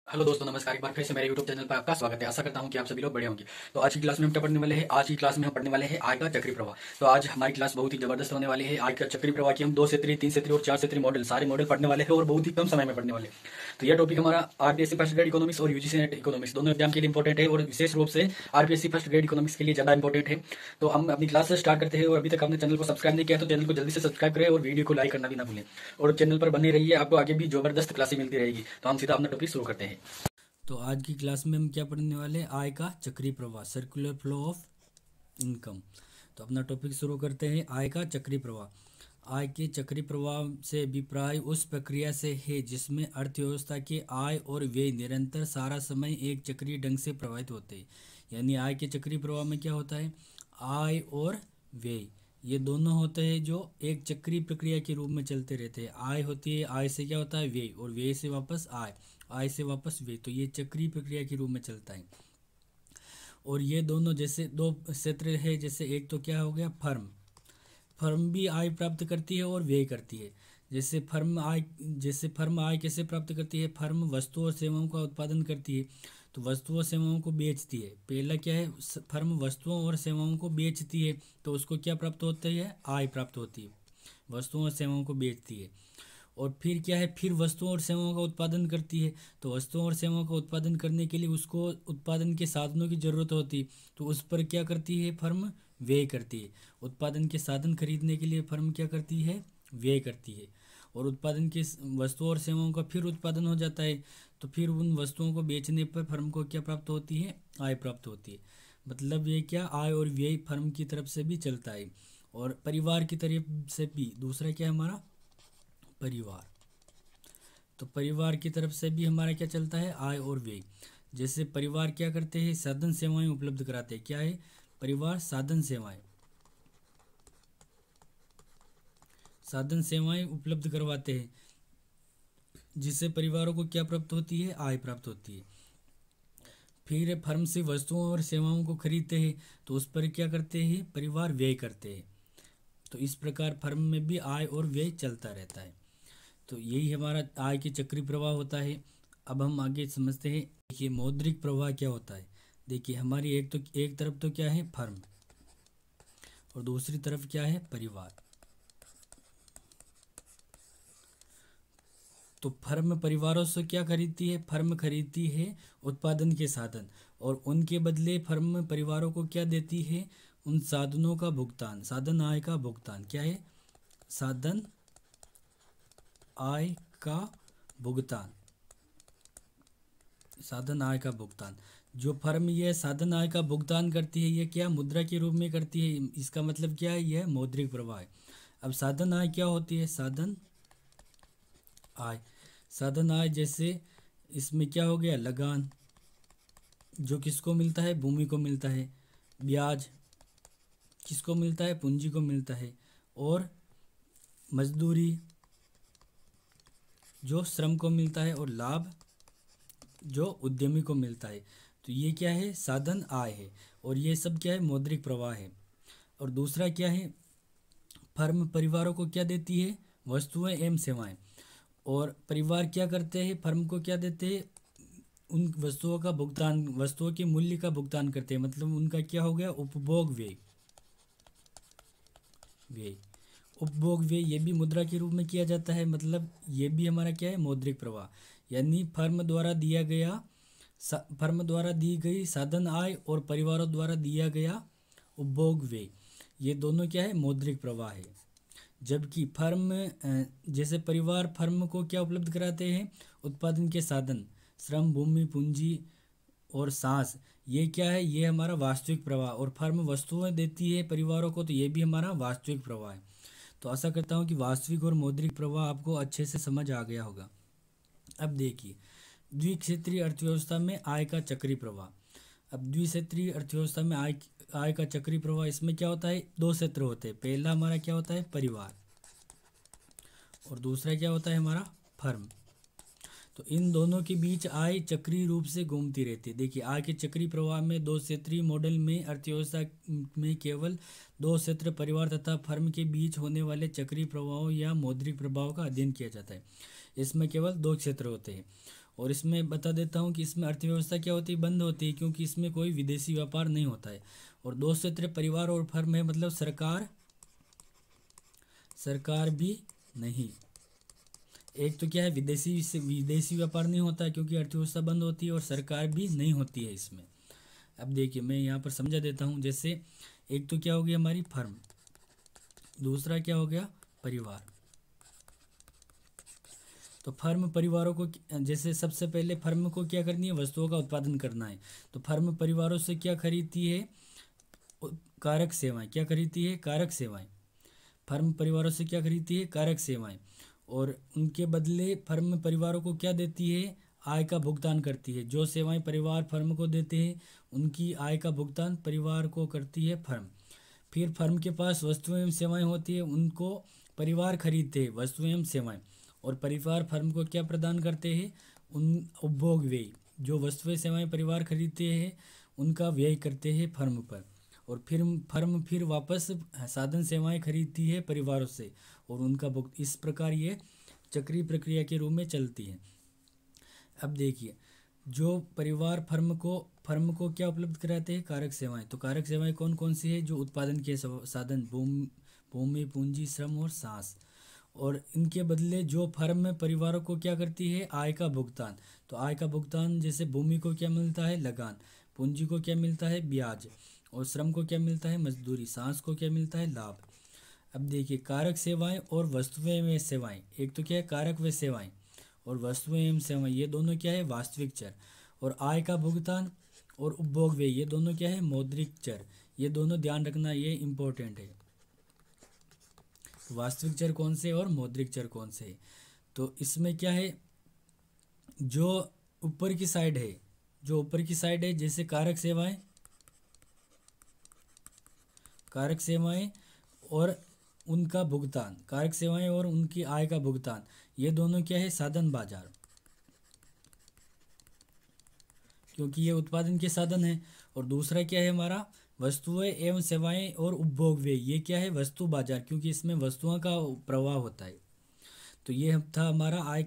Hello दोस्तों, नमस्कार। एक बार फिर से मेरे YouTube चैनल पर आपका स्वागत है। आशा करता हूं कि आप सभी लोग बढ़िया होंगे। तो आज की क्लास में हम क्या पढ़ने वाले हैं? आज की क्लास में हम पढ़ने वाले हैं आय का चक्री प्रवाह। तो आज हमारी क्लास बहुत ही जबरदस्त होने वाली है। आय का चक्री प्रवाह की हम 2 क्षेत्रीय, 3 क्षेत्रीय और 4 क्षेत्रीय मॉडल सारे मॉडल पढ़ने वाले हैं और बहुत ही कम समय में पढ़ने वाले हैं। तो यह टॉपिक हमारा आरपीएससी फर्स्ट ग्रेड इकोनॉमिक्स और यूजीसी नेट इकोनॉमिक्स दोनों एग्जाम के लिए इंपॉर्टेंट है और विशेष रूप से आरपीएससी फर्स्ट ग्रेड इकोनॉमिक्स के लिए ज्यादा इंपॉर्टेंट है। तो हम अपनी क्लास स्टार्ट करते हैं और अभी तक आपने चैनल को सब्सक्राइब नहीं किया तो चैनल को जल्दी से सब्सक्राइब करें और वीडियो को लाइक करना भी ना भूलें और चैनल पर बने रहिए। आपको आगे भी जबरदस्त क्लासें मिलती रहेगी। तो हम सीधा अपना टॉपिक शुरू करते हैं। तो आज की क्लास में हम क्या पढ़ने वाले हैं? आय का चक्री प्रवाह, सर्कुलर फ्लो ऑफ इनकम। तो अपना टॉपिक शुरू करते हैं। आय का चक्री प्रवाह। आय के चक्री प्रवाह से अभिप्राय उस प्रक्रिया से है जिसमें अर्थव्यवस्था के आय और व्यय निरंतर सारा समय एक चक्रीय ढंग से प्रभावित होते हैं। यानी आय के चक्री प्रवाह में क्या होता है? आय और व्यय ये दोनों होते हैं जो एक चक्रीय प्रक्रिया के रूप में चलते रहते हैं। आय होती है, आय से क्या होता है? व्यय, और व्यय से वापस आय, आय से वापस व्यय। तो ये चक्रीय प्रक्रिया के रूप में चलता है। और ये दोनों जैसे दो क्षेत्र है, जैसे एक तो क्या हो गया? फर्म। फर्म भी आय प्राप्त करती है और व्यय करती है। जैसे फर्म आय कैसे प्राप्त करती है? फर्म वस्तु और सेवाओं का उत्पादन करती है, तो वस्तुओं और सेवाओं को बेचती है। पहला क्या है? फर्म वस्तुओं और सेवाओं को बेचती है, तो उसको क्या प्राप्त होता है? आय प्राप्त होती है। वस्तुओं और सेवाओं को बेचती है। और फिर क्या है? फिर वस्तुओं और सेवाओं का उत्पादन करती है, तो वस्तुओं और सेवाओं का उत्पादन करने के लिए उसको उत्पादन के साधनों की जरूरत होती है, तो उस पर क्या करती है? फर्म व्यय करती है। उत्पादन के साधन खरीदने के लिए फर्म क्या करती है? व्यय करती है। और उत्पादन की वस्तुओं और सेवाओं का फिर उत्पादन हो जाता है, तो फिर उन वस्तुओं को बेचने पर फर्म को क्या प्राप्त होती है? आय प्राप्त होती है। मतलब ये क्या? आय और व्यय फर्म की तरफ से भी चलता है और परिवार की तरफ से भी। दूसरा क्या है हमारा? परिवार। तो परिवार की तरफ से भी हमारा क्या चलता है? आय और व्यय। जैसे परिवार क्या करते हैं? साधन सेवाएं उपलब्ध कराते हैं। क्या है? परिवार साधन सेवाएं उपलब्ध करवाते हैं, जिससे परिवारों को क्या प्राप्त होती है? आय प्राप्त होती है। फिर फर्म से वस्तुओं और सेवाओं को खरीदते हैं, तो उस पर क्या करते हैं? परिवार व्यय करते हैं। तो इस प्रकार फर्म में भी आय और व्यय चलता रहता है। तो यही हमारा आय के चक्री प्रवाह होता है। अब हम आगे समझते हैं। देखिए मौद्रिक प्रवाह क्या होता है। देखिए हमारी एक तरफ तो क्या है? फर्म, और दूसरी तरफ क्या है? परिवार। तो फर्म परिवारों से क्या खरीदती है? फर्म खरीदती है उत्पादन के साधन, और उनके बदले फर्म परिवारों को क्या देती है? उन साधनों का भुगतान, साधन आय का भुगतान। क्या है? साधन आय का भुगतान। साधन आय का भुगतान। जो फर्म ये साधन आय का भुगतान करती है, ये क्या? मुद्रा के रूप में करती है। इसका मतलब क्या है? यह मौद्रिक प्रवाह है। अब साधन आय क्या होती है? साधन आय। साधन आय जैसे इसमें क्या हो गया? लगान, जो किसको मिलता है? भूमि को मिलता है। ब्याज किसको मिलता है? पूंजी को मिलता है। और मजदूरी जो श्रम को मिलता है, और लाभ जो उद्यमी को मिलता है। तो ये क्या है? साधन आय है। और ये सब क्या है? मौद्रिक प्रवाह है। और दूसरा क्या है? फर्म परिवारों को क्या देती है? वस्तुएं एवं सेवाएं। और परिवार क्या करते हैं? फर्म को क्या देते हैं? उन वस्तुओं का भुगतान, वस्तुओं के मूल्य का भुगतान करते हैं। मतलब उनका क्या हो गया? उपभोग व्यय। व्यय, उपभोग व्यय ये भी मुद्रा के रूप में किया जाता है। मतलब ये भी हमारा क्या है? मौद्रिक प्रवाह। यानी फर्म द्वारा दी गई साधन आय और परिवारों द्वारा दिया गया उपभोग व्यय, ये दोनों क्या है? मौद्रिक प्रवाह है। जबकि जैसे परिवार फर्म को क्या उपलब्ध कराते हैं? उत्पादन के साधन, श्रम, भूमि, पूंजी और सांस। ये क्या है? ये हमारा वास्तविक प्रवाह। और फर्म वस्तुएं देती है परिवारों को, तो ये भी हमारा वास्तविक प्रवाह है। तो आशा करता हूँ कि वास्तविक और मौद्रिक प्रवाह आपको अच्छे से समझ आ गया होगा। अब देखिए द्विक्षेत्रीय अर्थव्यवस्था में आय का चक्री प्रवाह। अब द्विक्षेत्रीय अर्थव्यवस्था में आय का चक्री प्रवाह, इसमें क्या होता है? 2 क्षेत्र होते हैं। पहला हमारा क्या होता है? परिवार, और दूसरा क्या होता है? हमारा फर्म। तो इन दोनों के बीच आय चक्रीय रूप से घूमती रहती है। देखिए आय के चक्रीय प्रवाह में 2 क्षेत्रीय मॉडल में अर्थव्यवस्था में केवल 2 क्षेत्र परिवार तथा फर्म के बीच होने वाले चक्रीय प्रवाहों या मौद्रिक प्रभाव का अध्ययन किया जाता है। इसमें केवल 2 क्षेत्र होते हैं। और इसमें बता देता हूँ कि इसमें अर्थव्यवस्था क्या होती है, बंद होती है, क्योंकि इसमें कोई विदेशी व्यापार नहीं होता है। और दो क्षेत्र परिवार और फर्म है, मतलब सरकार भी नहीं। एक तो क्या है, विदेशी व्यापार नहीं होता है क्योंकि अर्थव्यवस्था बंद होती है, और सरकार भी नहीं होती है इसमें। अब देखिए मैं यहाँ पर समझा देता हूँ। जैसे एक तो क्या हो गया हमारी फर्म, दूसरा क्या हो गया परिवार। तो फर्म परिवारों को, जैसे सबसे पहले फर्म को क्या करनी है, वस्तुओं का उत्पादन करना है। तो फर्म परिवारों से क्या खरीदती है, कारक सेवाएं। क्या खरीदती है, कारक सेवाएं। फर्म परिवारों से क्या खरीदती है, कारक सेवाएं। और उनके बदले फर्म परिवारों को क्या देती है, आय का भुगतान करती है। जो सेवाएं परिवार फर्म को देते हैं उनकी आय का भुगतान परिवार को करती है फर्म। फिर फर्म के पास वस्तुएं एवं सेवाएं होती है, उनको परिवार खरीदते हैं वस्तुएं एवं सेवाएं। और परिवार फर्म को क्या प्रदान करते हैं, उन उपभोग व्यय। जो वस्तुएं सेवाएं परिवार खरीदते हैं उनका व्यय करते हैं फर्म पर। और फिर फर्म फिर वापस साधन सेवाएं खरीदती है परिवारों से और उनका भुगतान। इस प्रकार ये चक्रीय प्रक्रिया के रूप में चलती है। अब देखिए, जो परिवार फर्म को क्या उपलब्ध कराते हैं, कारक सेवाएं। तो कारक सेवाएं कौन कौन सी है, जो उत्पादन के साधन, भूमि पूंजी श्रम और सांस। और इनके बदले जो फर्म परिवारों को क्या करती है, आय का भुगतान। तो आय का भुगतान, जैसे भूमि को क्या मिलता है, लगान। पूंजी को क्या मिलता है, ब्याज। और श्रम को क्या मिलता है, मजदूरी। सांस को क्या मिलता है, लाभ। अब देखिए, कारक सेवाएं और वस्तुएं व सेवाएं। एक तो क्या है, कारक व सेवाएं, और वस्तुएं एवं सेवाएं, ये दोनों क्या है, वास्तविक चर। और आय का भुगतान और उपभोग व्यय, ये दोनों क्या है, मौद्रिक चर। ये दोनों ध्यान रखना, ये इंपॉर्टेंट है। वास्तविक चर कौन से और मौद्रिक चर कौन से। तो इसमें क्या है, जो ऊपर की साइड है, जैसे कारक सेवाएं और उनका भुगतान, कारक सेवाएं और उनकी आय का भुगतान, ये दोनों क्या है, साधन बाजार, क्योंकि ये उत्पादन के साधन है। और दूसरा क्या है हमारा, वस्तुएं एवं सेवाएं और उपभोग व्यय, ये क्या है, वस्तु बाजार, क्योंकि इसमें वस्तुओं का प्रवाह होता है। तो ये था हमारा आय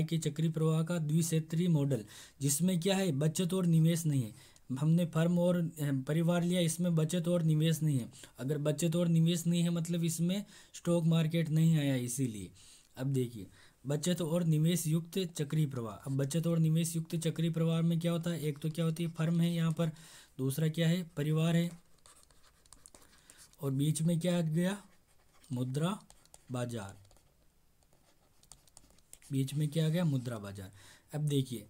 के चक्रीय प्रवाह का द्विक्षेत्रीय मॉडल, जिसमें क्या है, बचत और निवेश नहीं है। हमने फर्म और परिवार लिया, इसमें बचत और निवेश नहीं है। अगर बचत और निवेश नहीं है मतलब इसमें स्टॉक मार्केट नहीं आया, इसीलिए। अब देखिए, बचत और निवेश युक्त चक्रीय प्रवाह। अब बचत और निवेश युक्त चक्रीय प्रवाह में क्या होता है, एक तो क्या होती है, फर्म है यहाँ पर, दूसरा क्या है, परिवार है, और बीच में क्या आ गया, मुद्रा बाजार। बीच में क्या आ गया, मुद्रा बाजार। अब देखिए,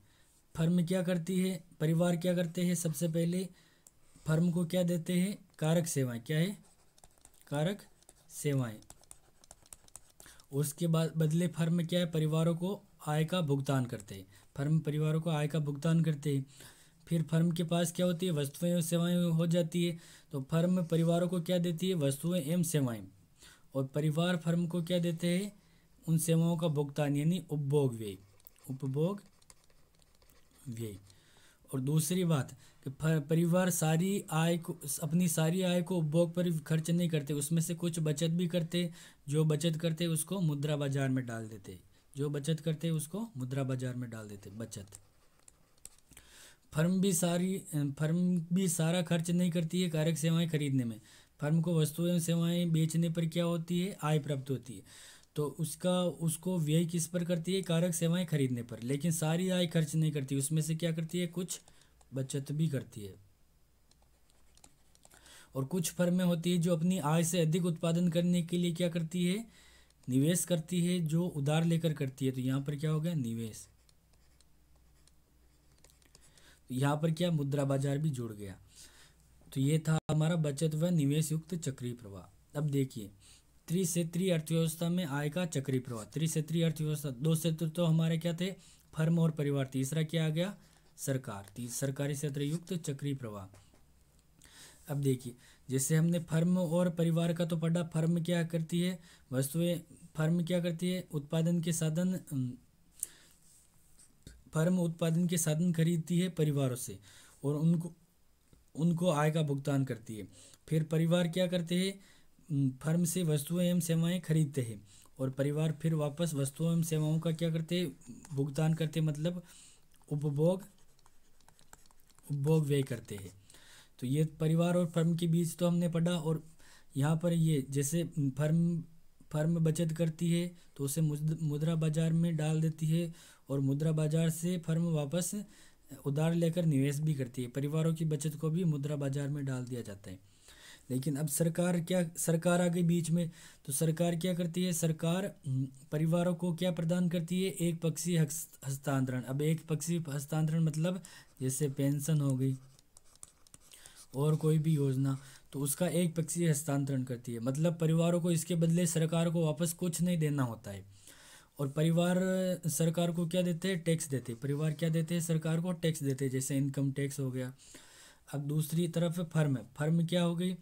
फर्म क्या करती है, परिवार क्या करते हैं, सबसे पहले फर्म को क्या देते हैं, कारक सेवाएं। क्या है, कारक सेवाएं। उसके बाद बदले फर्म क्या है, परिवारों को आय का भुगतान करते हैं। फर्म परिवारों को आय का भुगतान करते हैं। फिर फर्म के पास क्या होती है, वस्तुएं और सेवाएं हो जाती है। तो फर्म परिवारों को क्या देती है, वस्तुएं एवं सेवाएं। और परिवार फर्म को क्या देते हैं, उन सेवाओं का भुगतान, यानी उपभोग व्यय। और दूसरी बात कि परिवार अपनी सारी आय को उपभोग पर खर्च नहीं करते, उसमें से कुछ बचत भी करते। जो बचत करते उसको मुद्रा बाजार में डाल देते, बचत। फर्म भी सारा खर्च नहीं करती है कारक सेवाएं खरीदने में। फर्म को वस्तुएं एवं सेवाएं बेचने पर क्या होती है, आय प्राप्त होती है। तो उसको व्यय किस पर करती है, कारक सेवाएं खरीदने पर। लेकिन सारी आय खर्च नहीं करती, उसमें से क्या करती है, कुछ बचत भी करती है। और कुछ फर्में होती है जो अपनी आय से अधिक उत्पादन करने के लिए क्या करती है, निवेश करती है, जो उधार लेकर करती है। तो यहाँ पर क्या हो गया, निवेश। यहाँ पर क्या, मुद्रा बाजार भी जुड़ गया। तो ये था हमारा बचत व निवेश युक्त चक्रीय प्रवाह। अब देखिए, त्रिक्षेत्रीय अर्थव्यवस्था में आय का चक्रीय प्रवाह। त्रिक्षेत्रीय अर्थव्यवस्था, दो क्षेत्र तो हमारे क्या थे, फर्म और परिवार। तीसरा क्या आ गया, सरकारी क्षेत्र युक्त चक्रीय प्रवाह। अब देखिए, जैसे हमने फर्म और परिवार का तो पढ़ा। फर्म क्या करती है, फर्म क्या करती है, फर्म उत्पादन के साधन खरीदती है परिवारों से और उनको आय का भुगतान करती है। फिर परिवार क्या करते हैं, फर्म से वस्तुएं एवं सेवाएं खरीदते हैं और परिवार फिर वापस वस्तुओं एवं सेवाओं का क्या करते, भुगतान करते, मतलब उपभोग उपभोग व्यय करते हैं। तो ये परिवार और फर्म के बीच तो हमने पढ़ा। और यहाँ पर ये जैसे फर्म फर्म बचत करती है तो उसे मुद्रा बाजार में डाल देती है, और मुद्रा बाजार से फर्म वापस उधार लेकर निवेश भी करती है। परिवारों की बचत को भी मुद्रा बाजार में डाल दिया जाता है। लेकिन अब सरकार आ गई बीच में। तो सरकार क्या करती है, सरकार परिवारों को क्या प्रदान करती है, एक पक्षीय हस्तांतरण। अब एक पक्षीय हस्तांतरण मतलब जैसे पेंशन हो गई और कोई भी योजना, तो उसका एक पक्षीय हस्तांतरण करती है। मतलब परिवारों को इसके बदले सरकार को वापस कुछ नहीं देना होता है। और परिवार सरकार को क्या देते हैं, टैक्स देते हैं। परिवार क्या देते हैं, सरकार को टैक्स देते हैं, जैसे इनकम टैक्स हो गया। अब दूसरी तरफ फर्म है, फर्म क्या हो गई,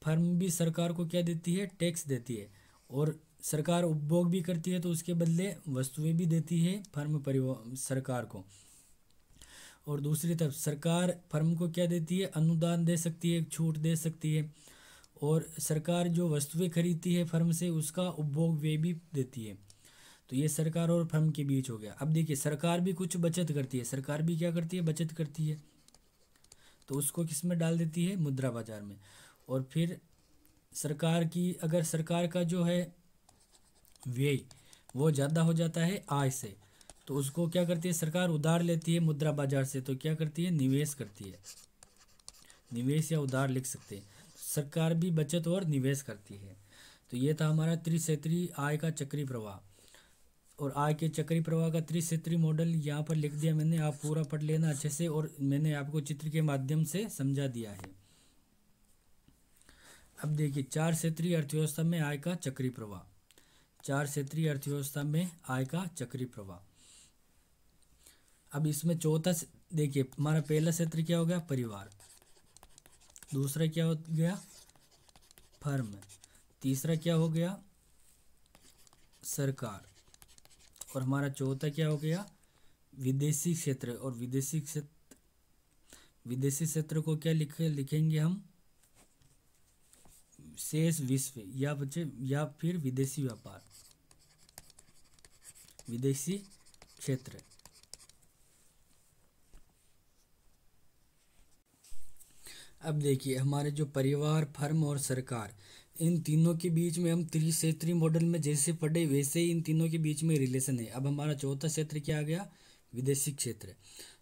फर्म भी सरकार को क्या देती है, टैक्स देती है। और सरकार उपभोग भी करती है तो उसके बदले वस्तुएं भी देती है फर्म परिवार सरकार को। और दूसरी तरफ सरकार फर्म को क्या देती है, अनुदान दे सकती है, छूट दे सकती है। और सरकार जो वस्तुएं खरीदती है फर्म से उसका उपभोग व्यय भी देती है। तो ये सरकार और फर्म के बीच हो गया। अब देखिए सरकार भी कुछ बचत करती है, सरकार भी क्या करती है, बचत करती है। तो उसको किस में डाल देती है, मुद्रा बाजार में। और फिर सरकार की, अगर सरकार का जो है व्यय वो ज़्यादा हो जाता है आय से, तो उसको क्या करती है, सरकार उधार लेती है मुद्रा बाजार से। तो क्या करती है, निवेश करती है। निवेश या उधार लिख सकते हैं। सरकार भी बचत और निवेश करती है। तो ये था हमारा त्रिक्षेत्रीय आय का चक्रीय प्रवाह। और आय के चक्रीय प्रवाह का त्रिक्षेत्रीय मॉडल यहाँ पर लिख दिया मैंने, आप पूरा पढ़ लेना अच्छे से। और मैंने आपको चित्र के माध्यम से समझा दिया है। अब देखिए चार क्षेत्रीय अर्थव्यवस्था में आय का चक्रीय प्रवाह। चार क्षेत्रीय अर्थव्यवस्था में आय का चक्रीय प्रवाह। अब इसमें चौथा देखिए, हमारा पहला क्षेत्र क्या हो गया, परिवार। दूसरा क्या हो गया, फर्म। तीसरा क्या हो गया, सरकार। और हमारा चौथा क्या हो गया, विदेशी क्षेत्र। और विदेशी क्षेत्र को क्या लिखेंगे हम, शेष विश्व या बच्चे, या फिर विदेशी व्यापार, विदेशी क्षेत्र। अब देखिए हमारे जो परिवार, फर्म और सरकार, इन तीनों के बीच में हम त्रिक्षेत्रीय मॉडल में जैसे पढ़े वैसे ही इन तीनों के बीच में रिलेशन है। अब हमारा चौथा क्षेत्र क्या आ गया, विदेशी क्षेत्र।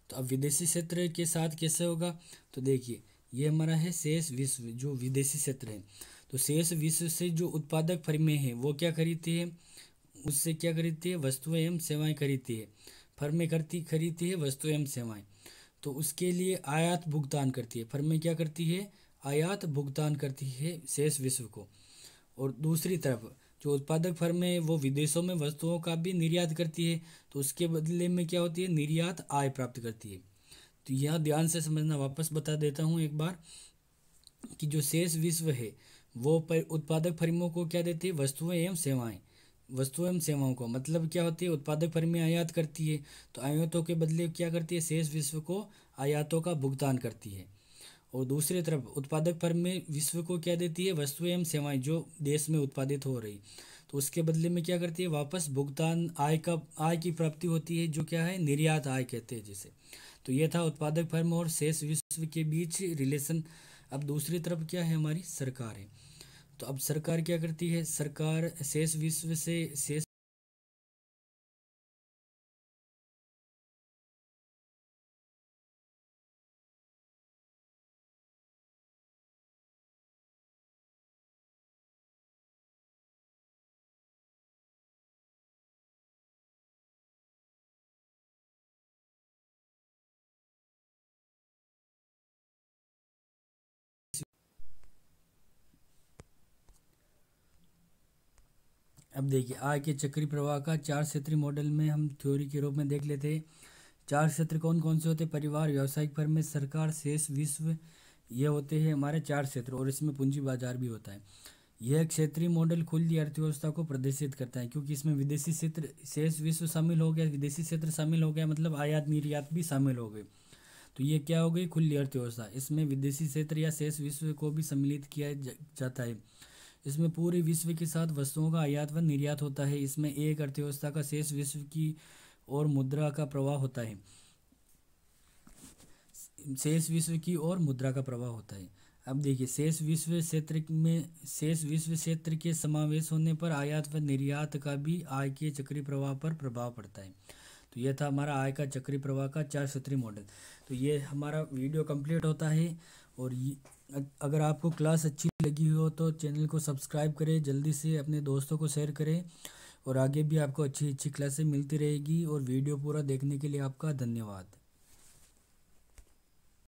तो अब विदेशी क्षेत्र के साथ कैसे होगा, तो देखिए ये हमारा है शेष विश्व, जो विदेशी क्षेत्र है। तो शेष विश्व से जो उत्पादक फर्में हैं वो क्या खरीदती है, उससे क्या खरीदती है, वस्तुएं एवं सेवाएं खरीदती है। फर्में खरीदती है वस्तुएं एवं सेवाएं। तो उसके लिए आयात भुगतान करती है। फर्में क्या करती है, आयात भुगतान करती है शेष विश्व को। और दूसरी तरफ जो उत्पादक फर्में है वो विदेशों में वस्तुओं का भी निर्यात करती है। तो उसके बदले में क्या होती है, निर्यात आय प्राप्त करती है। तो यह ध्यान से समझना, वापस बता देता हूँ एक बार, कि जो शेष विश्व है वो उत्पादक फर्मों को क्या देती है, वस्तुएं एवं सेवाएं। वस्तुएं एवं सेवाओं को मतलब क्या होती है, उत्पादक फर्में आयात करती है, तो आयातों के बदले क्या करती है, शेष विश्व को आयातों का भुगतान करती है। और दूसरी तरफ उत्पादक फर्में विश्व को क्या देती है, वस्तुएं एवं सेवाएं जो देश में उत्पादित हो रही, तो उसके बदले में क्या करती है, वापस भुगतान आय की प्राप्ति होती है, जो क्या है, निर्यात आय कहते हैं जिसे। तो ये था उत्पादक फर्म और शेष विश्व के बीच रिलेशन। अब दूसरी तरफ क्या है, हमारी सरकार है। तो अब सरकार क्या करती है, सरकार शेष विश्व से शेष अब देखिए आय के चक्रीय प्रवाह का चार क्षेत्रीय मॉडल में हम थ्योरी के रूप में देख लेते हैं। चार क्षेत्र कौन कौन से होते हैं, परिवार, व्यावसायिक फर्में, सरकार, शेष विश्व। ये होते हैं हमारे चार क्षेत्र। और इसमें पूंजी बाजार भी होता है। यह क्षेत्रीय मॉडल खुली अर्थव्यवस्था को प्रदर्शित करता है, क्योंकि इसमें विदेशी क्षेत्र, शेष विश्व शामिल हो गया, विदेशी क्षेत्र शामिल हो गया, मतलब आयात निर्यात भी शामिल हो गए। तो ये क्या हो गई, खुली अर्थव्यवस्था। इसमें विदेशी क्षेत्र या शेष विश्व को भी सम्मिलित किया जाता है। इसमें पूरे विश्व के साथ वस्तुओं का आयात व निर्यात होता है। इसमें एक अर्थव्यवस्था का शेष विश्व की और मुद्रा का प्रवाह होता है। शेष विश्व की ओर मुद्रा का प्रवाह होता है। अब देखिए, शेष विश्व क्षेत्र के समावेश होने पर आयात व निर्यात का भी आय के चक्रीय प्रवाह पर प्रभाव पड़ता है। तो यह था हमारा आय का चक्रीय प्रवाह का 4 सूत्री मॉडल। तो ये हमारा वीडियो कंप्लीट होता है। और अगर आपको क्लास अच्छी लगी हो तो चैनल को सब्सक्राइब करें, जल्दी से अपने दोस्तों को शेयर करें, और आगे भी आपको अच्छी अच्छी क्लासें मिलती रहेगी। और वीडियो पूरा देखने के लिए आपका धन्यवाद।